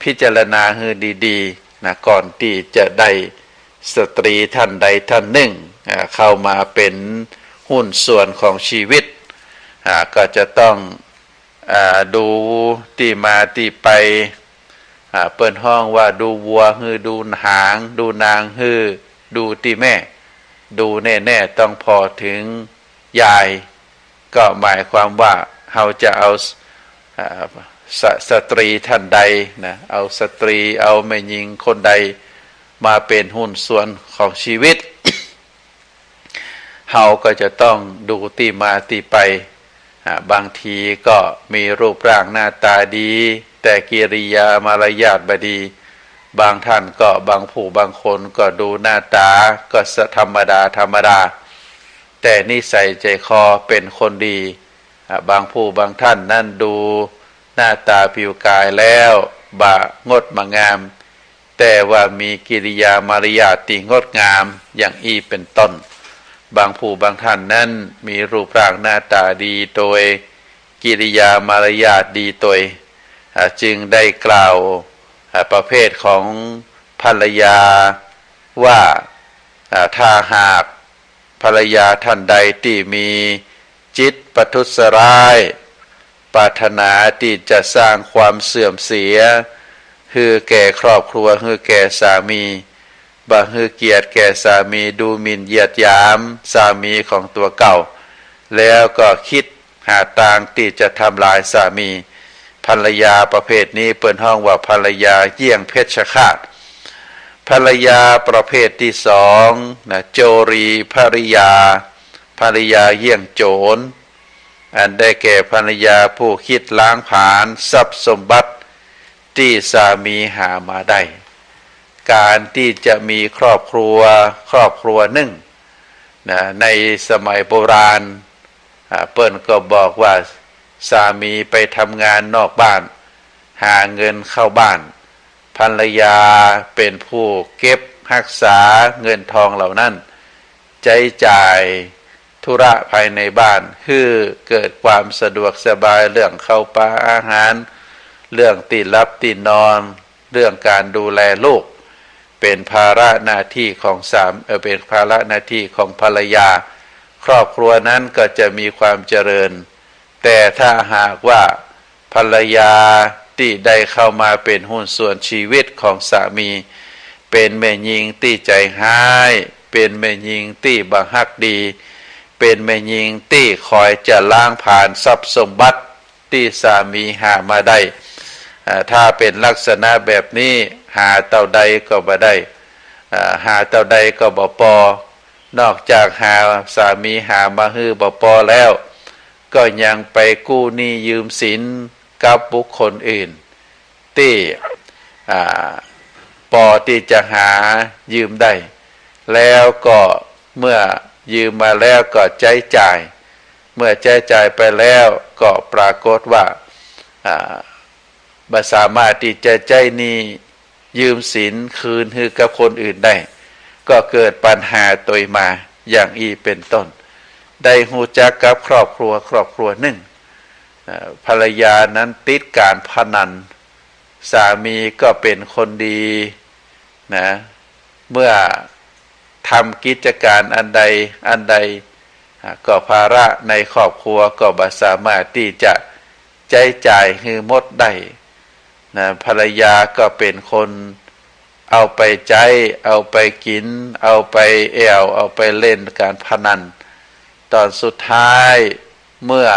พิจารณาให้ดีๆนะก่อนที่จะได้สตรีท่านใดท่านหนึ่งเข้ามาเป็นหุ้นส่วนของชีวิตก็จะต้องดูที่มาที่ไปเปิดห้องว่าดูวัวฮือดูหางดูนางฮือดูที่แม่ดูแน่ๆต้องพอถึงยายก็หมายความว่าเราจะเอาสตรีท่านใดนะเอาสตรีเอาแม่หญิงคนใดมาเป็นหุ้นส่วนของชีวิต เราก็จะต้องดูที่มาที่ไปบางทีก็มีรูปร่างหน้าตาดีแต่กิริยามารยาทบดีบางท่านก็บางผู้บางคนก็ดูหน้าตาก็ธรรมดาแต่นิสัยใจคอเป็นคนดีบางผู้บางท่านนั่นดูหน้าตาผิวกายแล้วงดมางามแต่ว่ามีกิริยามารยาทที่งดงามอย่างเป็นต้นบางผู้บางท่านนั้นมีรูปร่างหน้าตาดีโดยกิริยามารยาทดีโดยจึงได้กล่าวประเภทของภรรยาว่าถ้าหากภรรยาท่านใดที่มีจิตประทุษร้ายปรารถนาที่จะสร้างความเสื่อมเสียคือแก่ครอบครัวคือแก่สามีบ่ฮือเกียรติแก่สามีดูหมิ่นเหยียดหยามสามีของตัวเก่า แล้วก็คิดหาทางที่จะทำลายสามีภรรยาประเภทนี้เปิดห้องว่าภรรยาเยี่ยงเพชฌฆาตภรรยาประเภทที่สองนะโจรีภริยาภรรยาเยี่ยงโจรอันได้แก่ภรรยาผู้คิดล้างผลาญทรัพย์สมบัติที่สามีหามาได้การที่จะมีครอบครัวหนึ่งนะในสมัยโบราณเปิ้นก็บอกว่าสามีไปทำงานนอกบ้านหาเงินเข้าบ้านภรรยาเป็นผู้เก็บรักษาเงินทองเหล่านั้นใช้จ่ายธุระภายในบ้านคือเกิดความสะดวกสบายเรื่องเข้าปลาอาหารเรื่องตีรับตีนอนเรื่องการดูแลลูกเป็นภาระหน้าที่ของเป็นภาระหน้าที่ของภรรยาครอบครัวนั้นก็จะมีความเจริญแต่ถ้าหากว่าภรรยาที่ได้เข้ามาเป็นหุ้นส่วนชีวิตของสามีเป็นแม่หญิงที่ใจห้ายเป็นแม่หญิงที่บังคักดีเป็นแม่หญิงที่คอยจะล้างผ่านทรัพย์สมบัติที่สามีหามาได้ถ้าเป็นลักษณะแบบนี้หาเต่าใดก็บ่ได้หาเต่าใดก็บ่พอนอกจากหาสามีหามาฮื้อบ่พอแล้วก็ยังไปกู้หนี้ยืมสินกับบุคคลอื่นที่พอที่จะหายืมได้แล้วก็เมื่อยืมมาแล้วก็ใช้จ่ายเมื่อใช้จ่ายไปแล้วก็ปรากฏว่าบ่สามารถที่จะใช้หนี้ยืมสินคืนให้กับคนอื่นได้ก็เกิดปัญหาตัวมาอย่างอีเป็นต้นได้หูจักกับครอบครัวหนึ่งภรรยานั้นติดการพนันสามีก็เป็นคนดีนะเมื่อทำกิจการอันใดก็ภาระในครอบครัวก็บ่สามารถที่จะใช้จ่ายให้หมดได้นะภรรยาก็เป็นคนเอาไปใจเอาไปกินเอาไปเอาไปเล่นการพนันตอนสุดท้ายเมื่อ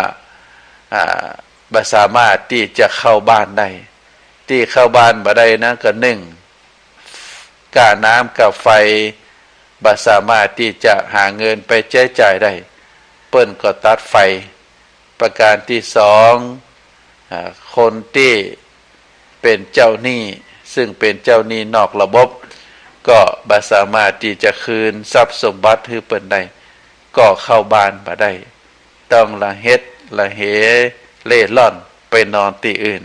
บ่สามารถที่จะเข้าบ้านได้ที่เข้าบ้านบ่ได้นะก็หนึ่งค่าน้ำกับไฟบ่สามารถที่จะหาเงินไปใช้จ่ายได้เปิ้นก็ตัดไฟประการที่สองคนที่เป็นเจ้าหนี้ซึ่งเป็นเจ้าหนี้นอกระบบก็บ่สามารถที่จะคืนทรัพย์สมบัติให้เปิ้นได้ก็เข้าบ้านบ่ได้ต้องละเฮ็ดละเหเล่ร่อนไปนอนที่อื่น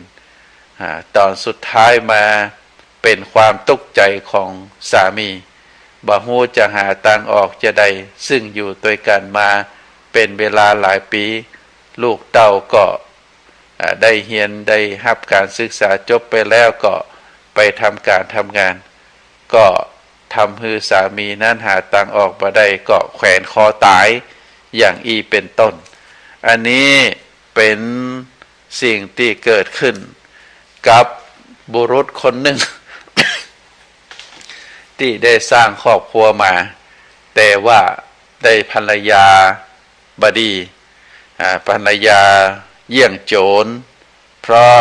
ตอนสุดท้ายมาเป็นความตกใจของสามีบ่ฮู้จะหาทางออกจะได้ซึ่งอยู่ด้วยกันมาเป็นเวลาหลายปีลูกเต้าก็ได้เรียนได้รับการศึกษาจบไปแล้วก็ไปทำการทำงานก็ทำให้สามีนั้นหาทางออกบ่ได้ก็แขวนคอตายอย่างอีเป็นต้นอันนี้เป็นสิ่งที่เกิดขึ้นกับบุรุษคนหนึ่ง ที่ได้สร้างครอบครัวมาแต่ว่าได้ภรรยาบดีภรรยาเยี่ยงโจรเพราะ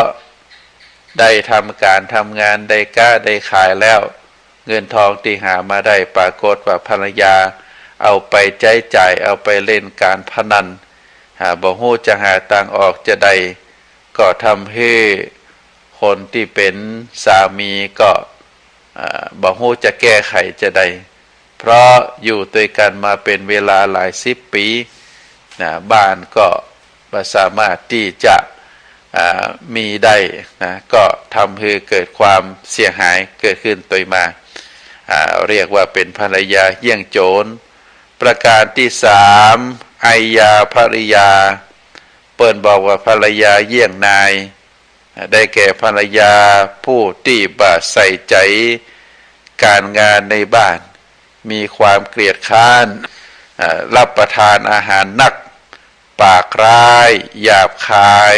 ได้ทำการทำงานได้ก้าได้ขายแล้วเงินทองที่หามาได้ปรากฏว่าภรรยาเอาไปใช้จ่ายเอาไปเล่นการพนันบ่ฮู้จะหาทางออกจะได้ก็ทำให้คนที่เป็นสามีก็บ่ฮู้จะแก้ไขจะได้เพราะอยู่ด้วยกันมาเป็นเวลาหลาย10 ปีบ้านก็บ่สามารถที่จะมีได้นะก็ทำให้เกิดความเสียหายเกิดขึ้นตัวมาเรียกว่าเป็นภรรยาเยี่ยงโจรประการที่สามไอยาภริยาเปิ้นบอกว่าภรรยาเยี่ยงนายได้แก่ภรรยาผู้ที่บ่ใส่ใจการงานในบ้านมีความเกลียดค้านรับประทานอาหารนักปากร้ายหยาบคาย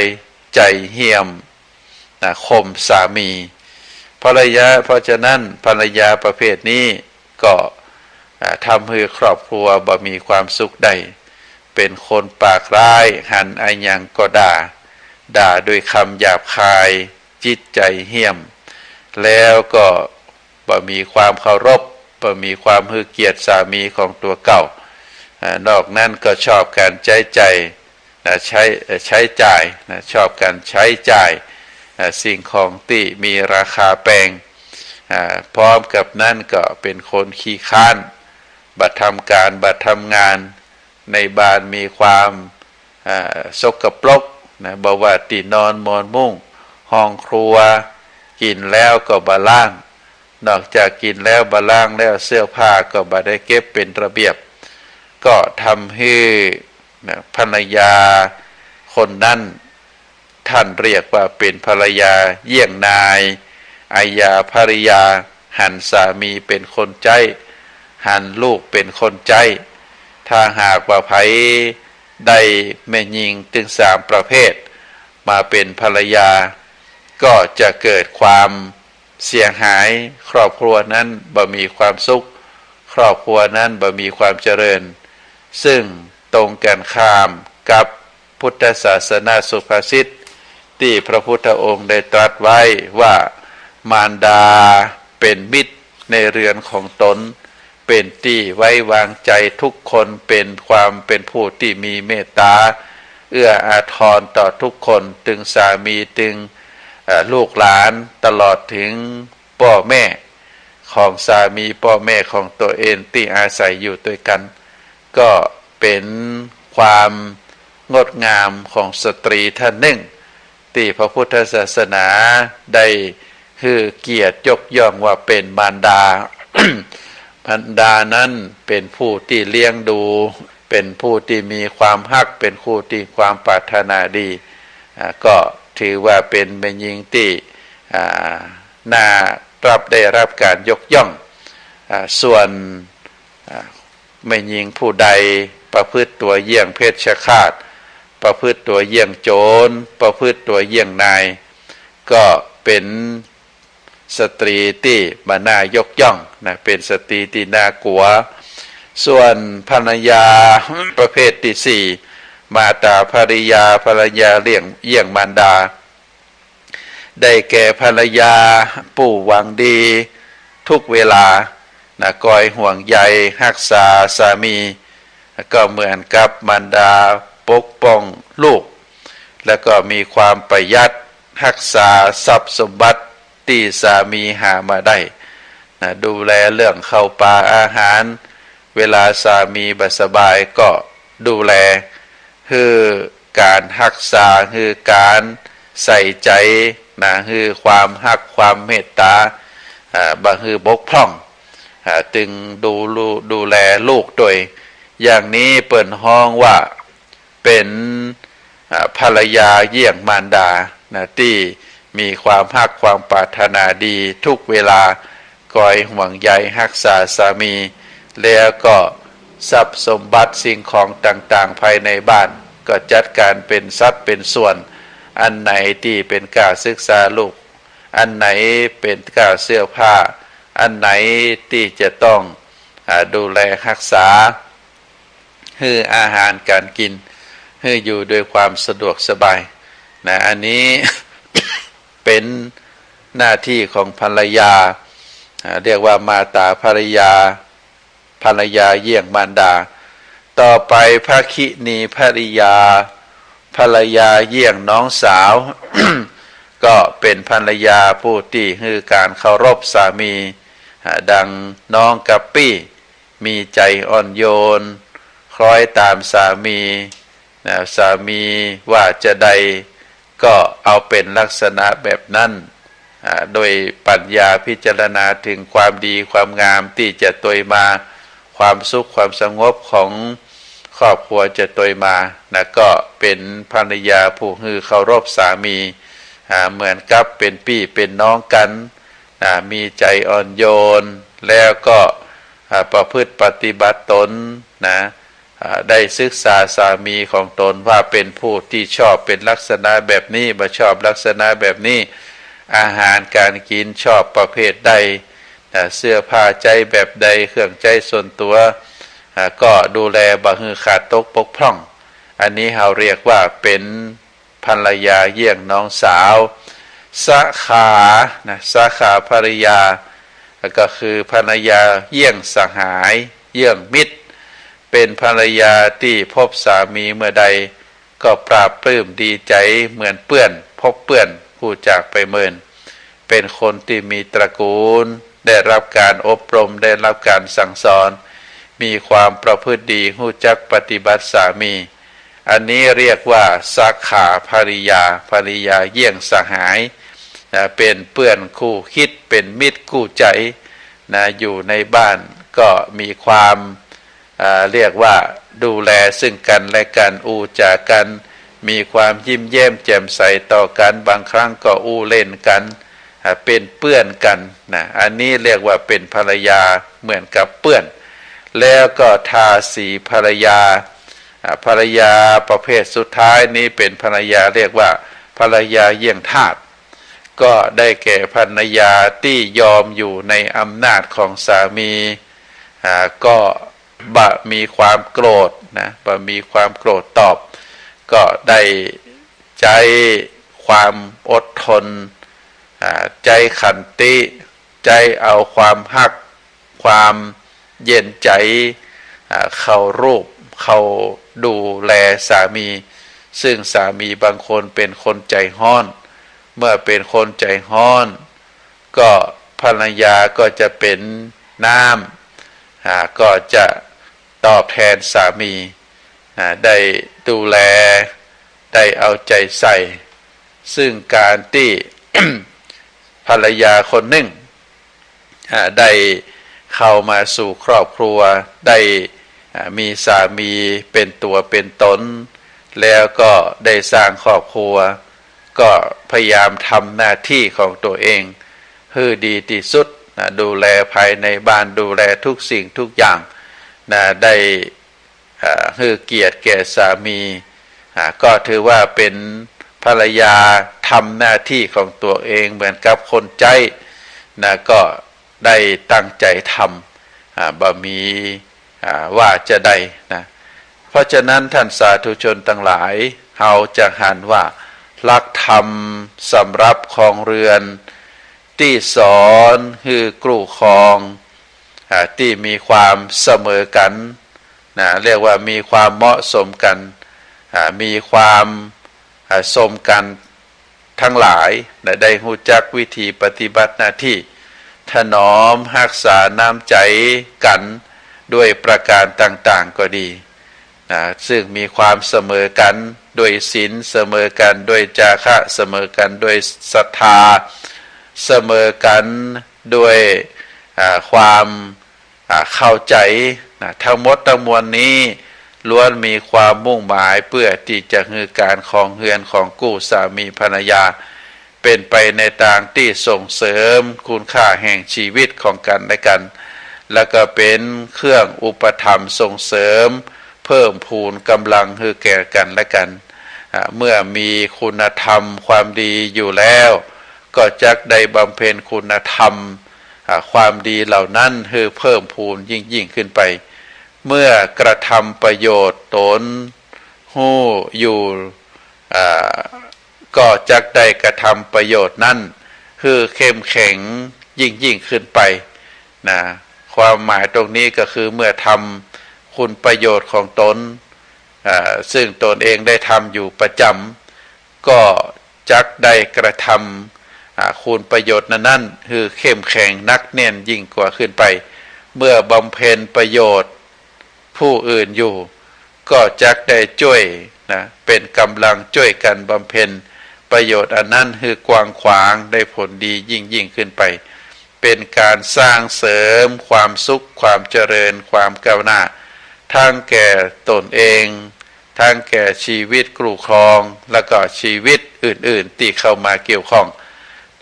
ใจเหี้ยมข่มสามีเพราะฉะนั้นภรรยาประเภทนี้ก็ทำให้ครอบครัวบ่มีความสุขได้ เป็นคนปากร้ายหันอายังก็ด่าด้วยคำหยาบคายจิตใจเหี้ยมแล้วก็บ่มีความเคารพบ่มีความฮือเกียรติสามีของตัวเก่านอกนั้นก็ชอบการใช้จ่ายชอบการใช้จ่ายสิ่งของที่มีราคาแพงพร้อมกับนั้นก็เป็นคนขี้ค้านบัดทำการบัดทำงานในบ้านมีความสกปรกบ่ว่าที่นอนมอนมุ้งห้องครัวกินแล้วก็บ่ล้างนอกจากกินแล้วบ่ล้างแล้วเสื้อผ้าก็บ่ได้เก็บเป็นระเบียบก็ทำให้ภรรยาคนนั้นท่านเรียกว่าเป็นภรรยาเยี่ยงนายอายาภริยาหันสามีเป็นคนใจหันลูกเป็นคนใจถ้าหากว่าไผได้แม่หญิงถึง3ประเภทมาเป็นภรรยาก็จะเกิดความเสียหายครอบครัวนั้นบ่มีความสุขครอบครัวนั้นบ่มีความเจริญซึ่งตรงกันข้ามกับพุทธศาสนาสุภาษิตที่พระพุทธองค์ได้ตรัสไว้ว่ามารดาเป็นมิตรในเรือนของตนเป็นที่ไว้วางใจทุกคนเป็นผู้ที่มีเมตตาเอื้ออาทรต่อทุกคนถึงสามีถึงลูกหลานตลอดถึงพ่อแม่ของสามีพ่อแม่ของตัวเองที่อาศัยอยู่ด้วยกันก็เป็นความงดงามของสตรีท่านหนึ่งที่พระพุทธศาสนาได้คือเกียรติยกย่องว่าเป็นมารดา มารดานั้นเป็นผู้ที่เลี้ยงดูเป็นผู้ที่มีความฮักเป็นผู้ที่ความปรารถนาดีก็ถือว่าเป็นแม่หญิงที่น่าได้รับการยกย่องส่วนแม่หญิงผู้ใดประพฤติตัวเยี่ยงเพชฌฆาตประพฤติตัวเยี่ยงโจรประพฤติตัวเยี่ยงนายก็เป็นสตรีที่น่ายกย่องเป็นสตรีที่น่ากลัวส่วนภรรยาประเภทที่4มาตาภริยาเยี่ยงมารดาได้แก่ภรรยาผู้หวังดีทุกเวลาคอยห่วงใยรักษาสามีก็เหมือนกับมารดาปกป้องลูกแล้วก็มีความประหยัดรักษาทรัพย์สมบัติที่สามีหามาได้ดูแลเรื่องข้าวปลาอาหารเวลาสามีบ่สบายก็ดูแลคือการรักษาคือการใส่ใจคือความรักความเมตตาบ่คือบกพร่องจึงดูแลลูกโดยอย่างนี้เปิ่นฮ้องว่าเป็นภรรยาเยี่ยงมารดาที่มีความรักความปรารถนาดีทุกเวลาคอยห่วงใยรักษาสามีแล้วก็ทรัพย์สมบัติสิ่งของต่างๆภายในบ้านก็จัดการเป็นสัดเป็นส่วนอันไหนที่เป็นการศึกษาลูกอันไหนเป็นการเสื้อผ้าอันไหนที่จะต้องดูแลรักษาให้อาหารการกินให้อยู่ด้วยความสะดวกสบายอันนี้ เป็นหน้าที่ของภรรยาเรียกว่ามาตาภรรยาเยี่ยงมารดาต่อไปภคินีภริยาภรรยาเยี่ยงน้องสาว ก็เป็นภรรยาผู้ที่ให้การเคารพสามีดังน้องกัปปี้มีใจอ่อนโยนคล้อยตามสามีสามีว่าจะใดก็เอาเป็นลักษณะแบบนั้นโดยปัญญาพิจารณาถึงความดีความงามที่จะตวยมาความสุขความสงบของครอบครัวจะตวยมาก็เป็นภรรยาผู้ฮือเคารพสามีเหมือนกับเป็นพี่เป็นน้องกันมีใจอ่อนโยนแล้วก็ประพฤติปฏิบัติตนได้ศึกษาสามีของตนว่าเป็นผู้ที่ชอบเป็นลักษณะแบบนี้บ่ชอบลักษณะแบบนี้อาหารการกินชอบประเภทใดเสื้อผ้าใจแบบใดเครื่องใจส่วนตัว ก็ดูแลบ่ฮือขาดตกปกพร่องอันนี้เราเรียกว่าเป็นภรรยาเยี่ยงน้องสาวสาขานะสาขาภรรยาก็คือภรรยาเยี่ยงสหายเยี่ยงมิตรเป็นภรรยาที่พบสามีเมื่อใดก็ปราบปลื้มดีใจเหมือนเปื้อนพบเปื้อนผู้จากไปเมินเป็นคนที่มีตระกูลได้รับการอบรมได้รับการสั่งสอนมีความประพฤติดีรู้จักปฏิบัติสามีอันนี้เรียกว่าสาขาภริยาภริยาเยี่ยงสหายเป็นเพื่อนคู่คิดเป็นมิตรคู่ใจอยู่ในบ้านก็มีความเรียกว่าดูแลซึ่งกันและกันอู้จากันมีความยิ้มแย้มแจ่มใสต่อกันบางครั้งก็อู้เล่นกันเป็นเพื่อนกันอันนี้เรียกว่าเป็นภรรยาเหมือนกับเพื่อนแล้วก็ทาสีภรรยาภรรยาประเภทสุดท้ายนี้เป็นภรรยาเรียกว่าภรรยาเยี่ยงทาสก็ได้แก่ภรรยาที่ยอมอยู่ในอำนาจของสามีก็บะมีความโกรธบะมีความโกรธตอบก็ได้ใจความอดทนใจขันติใจเอาความฮักความเย็นใจเข้ารูปเข้าดูแลสามีซึ่งสามีบางคนเป็นคนใจห้อนเมื่อเป็นคนใจห้อนก็ภรรยาก็จะเป็นน้ำก็จะตอบแทนสามีได้ดูแลได้เอาใจใส่ซึ่งการที่ ภรรยาคนหนึ่งได้เข้ามาสู่ครอบครัวได้มีสามีเป็นตัวเป็นตนแล้วก็ได้สร้างครอบครัวก็พยายามทำหน้าที่ของตัวเองให้ดีที่สุดดูแลภายในบ้านดูแลทุกสิ่งทุกอย่างได้ให้เกียรติแก่สามีก็ถือว่าเป็นภรรยาทำหน้าที่ของตัวเองเหมือนกับคนใจก็ได้ตั้งใจทำบ่มีว่าจะได้เพราะฉะนั้นท่านสาธุชนทั้งหลายเราจะหันว่าหลักธรรมสำหรับครองเรือนที่สอนคือกลุ่ครองที่มีความเสมอกันเรียกว่ามีความเหมาะสมกันมีความสมกันทั้งหลายได้รู้จักวิธีปฏิบัติหน้าที่ถนอมรักษาน้ำใจกันด้วยประการต่างๆก็ดีซึ่งมีความเสมอกันด้วยศีลเสมอกันด้วยจาคะเสมอกันด้วยศรัทธาเสมอกันด้วยความเข้าใจทั้งหมดทั้งมวลนี้ล้วนมีความมุ่งหมายเพื่อที่จะให้การครองเรือนของคู่สามีภรรยาเป็นไปในทางที่ส่งเสริมคุณค่าแห่งชีวิตของกันและกันแล้วก็เป็นเครื่องอุปถัมภ์ส่งเสริมเพิ่มพูนกำลังให้แก่กันและกันเมื่อมีคุณธรรมความดีอยู่แล้วก็จักได้บำเพ็ญคุณธรรมความดีเหล่านั้นให้เพิ่มพูนยิ่งขึ้นไปเมื่อกระทำประโยชน์ตนหู้อยู่ก็จักได้กระทำประโยชน์นั้นคือเข้มแข็งยิ่งขึ้นไปความหมายตรงนี้ก็คือเมื่อทำคุณประโยชน์ของตนซึ่งตนเองได้ทำอยู่ประจำก็จักได้กระทำคุณประโยชน์นั้นคือเข้มแข็งนักแน่นยิ่งกว่าขึ้นไปเมื่อบำเพ็ญประโยชน์ผู้อื่นอยู่ก็จักได้ช่วยเป็นกำลังช่วยกันบำเพ็ญประโยชน์อันนั้นคือกว้างขวางได้ผลดียิ่งขึ้นไปเป็นการสร้างเสริมความสุขความเจริญความก้าวหน้าทั้งแก่ตนเองทั้งแก่ชีวิตครูครองและก็ชีวิตอื่นๆที่เข้ามาเกี่ยวข้อง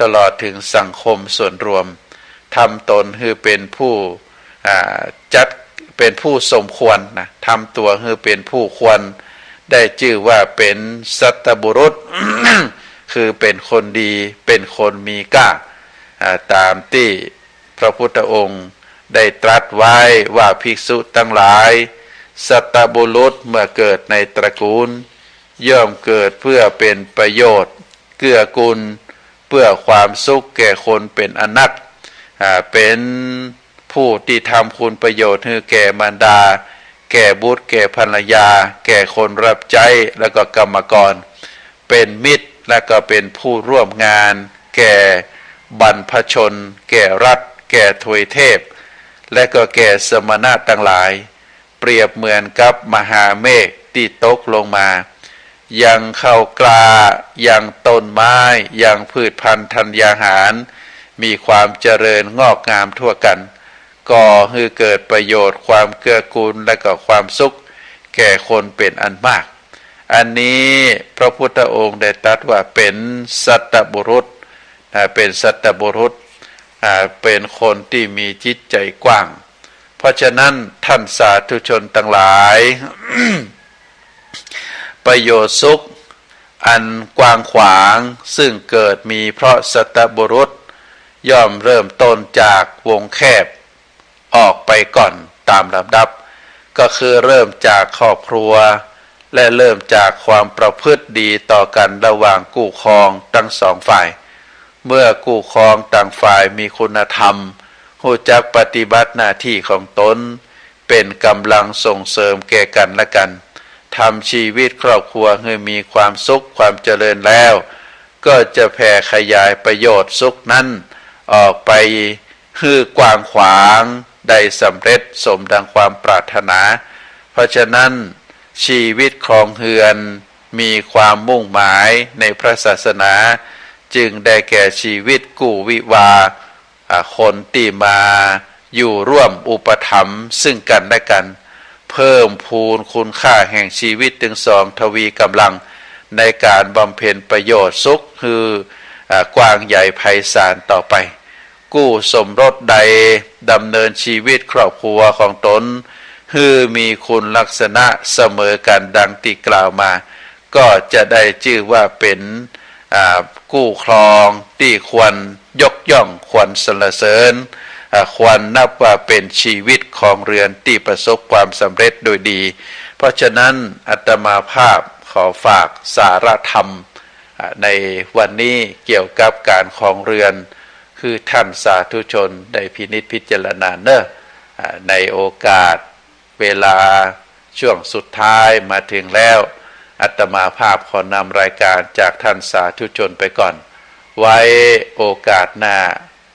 ตลอดถึงสังคมส่วนรวมทำตนให้เป็นผู้จัดเป็นผู้สมควรทำตัวให้เป็นผู้ควรได้ชื่อว่าเป็นสัตบุรุษ คือเป็นคนดีเป็นคนมีกล้าตามที่พระพุทธองค์ ได้ตรัสไว้ว่าภิกษุทั้งหลายสัตบุรุษเมื่อเกิดในตระกูลย่อมเกิดเพื่อเป็นประโยชน์เกื้อกูลเพื่อความสุขแก่คนเป็นอนัตเป็นผู้ที่ทำคุณประโยชน์ให้แก่มารดาแก่บุตรแก่ภรรยาแก่คนรับใช้แล้วก็กรรมกรเป็นมิตรและก็เป็นผู้ร่วมงานแก่บรรพชนแก่รัฐแก่ทวยเทพและก็แก่สมณะทั้งหลายเปรียบเหมือนกับมหาเมฆที่ตกลงมายังเข้ากลายังต้นไม้ยังพืชพันธุ์ธัญญาหารมีความเจริญงอกงามทั่วกันก่อให้เกิดประโยชน์ความเกื้อกูลและก็ความสุขแก่คนเป็นอันมากอันนี้พระพุทธองค์ได้ตรัสว่าเป็นสัตบุรุษเป็นสัตบุรุษเป็นคนที่มีจิตใจกว้างเพราะฉะนั้นท่านสาธุชนทั้งหลาย ประโยชน์สุขอันกว้างขวางซึ่งเกิดมีเพราะสัตบุรุษย่อมเริ่มต้นจากวงแคบออกไปก่อนตามลำดับก็คือเริ่มจากครอบครัวและเริ่มจากความประพฤติดีต่อกันระหว่างคู่ครองทั้งสองฝ่ายเมื่อคู่ครองต่างฝ่ายมีคุณธรรมรู้จักปฏิบัติหน้าที่ของตนเป็นกำลังส่งเสริมแก่กันและกันทำชีวิตครอบครัวให้มีความสุขความเจริญแล้วก็จะแผ่ขยายประโยชน์สุขนั้นออกไปให้กว้างขวางได้สำเร็จสมดังความปรารถนาเพราะฉะนั้นชีวิตครองเฮือนมีความมุ่งหมายในพระศาสนาจึงได้แก่ชีวิตกู้วิวาคนที่มาอยู่ร่วมอุปถัมภ์ซึ่งกันและกันเพิ่มพูนคุณค่าแห่งชีวิตถึงสองทวีกำลังในการบำเพ็ญประโยชน์สุขคือกว้างใหญ่ไพศาลต่อไปกู้สมรสใดดำเนินชีวิตครอบครัวของตนคือมีคุณลักษณะเสมอกันดังที่กล่าวมาก็จะได้ชื่อว่าเป็นกู้ครองที่ควรยกย่องควรสรรเสริญควรนับว่าเป็นชีวิตของเรือนที่ประสบความสำเร็จโดยดีเพราะฉะนั้นอาตมาภาพขอฝากสาระธรรมในวันนี้เกี่ยวกับการครองเรือนคือท่านสาธุชนได้พินิจพิจารณาเนอะในโอกาสเวลาช่วงสุดท้ายมาถึงแล้วอาตมาภาพขอนำรายการจากท่านสาธุชนไปก่อนไว้โอกาสหน้า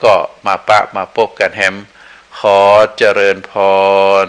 ก็มาพบกันแฮมขอเจริญพร